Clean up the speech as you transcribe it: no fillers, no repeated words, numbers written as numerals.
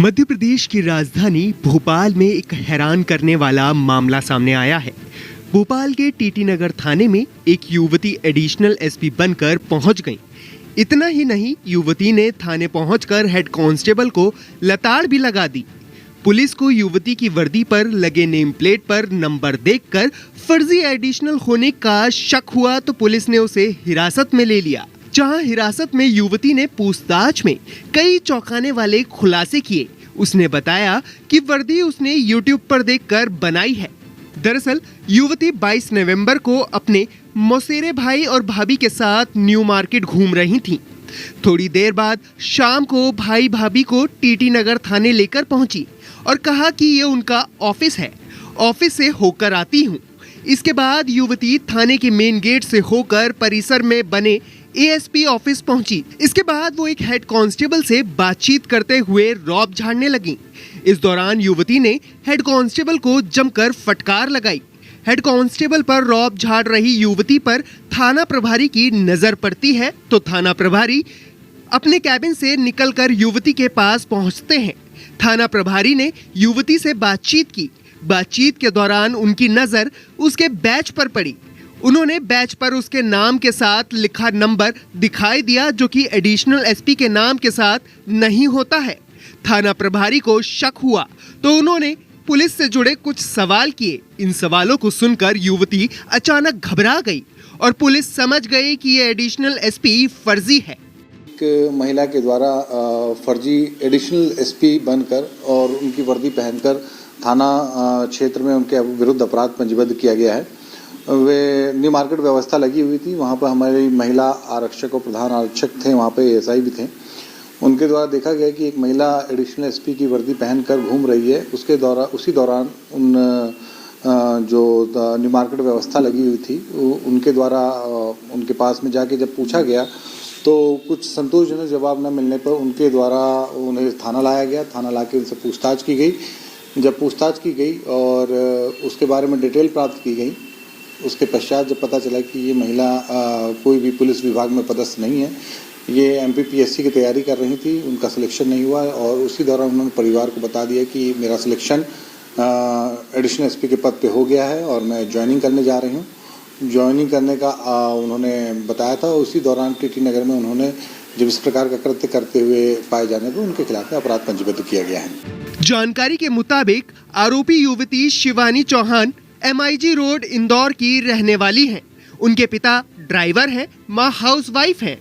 मध्य प्रदेश की राजधानी भोपाल में एक हैरान करने वाला मामला सामने आया है। भोपाल के टीटी नगर थाने में एक युवती एडिशनल एसपी बनकर पहुंच गई। इतना ही नहीं, युवती ने थाने पहुंचकर हेड कांस्टेबल को लताड़ भी लगा दी। पुलिस को युवती की वर्दी पर लगे नेम प्लेट पर नंबर देखकर फर्जी एडिशनल होने का शक हुआ तो पुलिस ने उसे हिरासत में ले लिया। जहां हिरासत में युवती ने पूछताछ में कई चौंकाने वाले खुलासे किए। उसने बताया कि वर्दी उसने YouTube पर देखकर बनाई है। दरअसल युवती 22 नवंबर को अपने मौसेरे भाई और भाभी के साथ न्यू मार्केट घूम रही थी। थोड़ी देर बाद शाम को भाई भाभी को टीटी नगर थाने लेकर पहुंची और कहा कि ये उनका ऑफिस है, ऑफिस से होकर आती हूँ। इसके बाद युवती थाने के मेन गेट से होकर परिसर में बने एएसपी ऑफिस पहुंची। इसके बाद वो एक हेड कांस्टेबल से बातचीत करते हुए रौब झाड़ने लगी। इस दौरान युवती ने हेड कांस्टेबल को जमकर फटकार लगाई। हेड कांस्टेबल पर रौब झाड़ रही युवती पर थाना प्रभारी की नजर पड़ती है तो थाना प्रभारी अपने कैबिन से निकलकर युवती के पास पहुंचते हैं। थाना प्रभारी ने युवती से बातचीत की। बातचीत के दौरान उनकी नजर उसके बैच पर पड़ी। उन्होंने बैच पर उसके नाम के साथ लिखा नंबर दिखाई दिया, जो कि एडिशनल एसपी के नाम के साथ नहीं होता है। थाना प्रभारी को शक हुआ तो उन्होंने पुलिस से जुड़े कुछ सवाल किए। इन सवालों को सुनकर युवती अचानक घबरा गई और पुलिस समझ गई कि ये एडिशनल एसपी फर्जी है। एक महिला के द्वारा फर्जी एडिशनल एसपी बनकर और उनकी वर्दी पहनकर थाना क्षेत्र में उनके विरुद्ध अपराध पंजीबद्ध किया गया है। वे न्यू मार्केट व्यवस्था लगी हुई थी, वहाँ पर हमारी महिला आरक्षक और प्रधान आरक्षक थे, वहाँ पे एएसआई भी थे। उनके द्वारा देखा गया कि एक महिला एडिशनल एसपी की वर्दी पहनकर घूम रही है। उसी दौरान उन जो न्यू मार्केट व्यवस्था लगी हुई थी उनके द्वारा उनके पास में जाके जब पूछा गया तो कुछ संतोषजनक जवाब न मिलने पर उनके द्वारा उन्हें थाना लाया गया। थाना ला के उनसे पूछताछ की गई। जब पूछताछ की गई और उसके बारे में डिटेल प्राप्त की गई, उसके पश्चात जब पता चला कि ये महिला कोई भी पुलिस विभाग में पदस्थ नहीं है, ये एमपीपीएससी की तैयारी कर रही थी, उनका सिलेक्शन नहीं हुआ और उसी दौरान उन्होंने परिवार को बता दिया कि मेरा सिलेक्शन एडिशनल एसपी के पद पे हो गया है और मैं ज्वाइनिंग करने जा रही हूँ। ज्वाइनिंग करने का उन्होंने बताया था। उसी दौरान टीटी नगर में उन्होंने जब इस प्रकार का कृत्य करते हुए पाए जाने पर उनके खिलाफ अपराध पंजीबद्ध किया गया है। जानकारी के मुताबिक आरोपी युवती शिवानी चौहान MIG रोड इंदौर की रहने वाली हैं। उनके पिता ड्राइवर हैं, मां हाउसवाइफ हैं।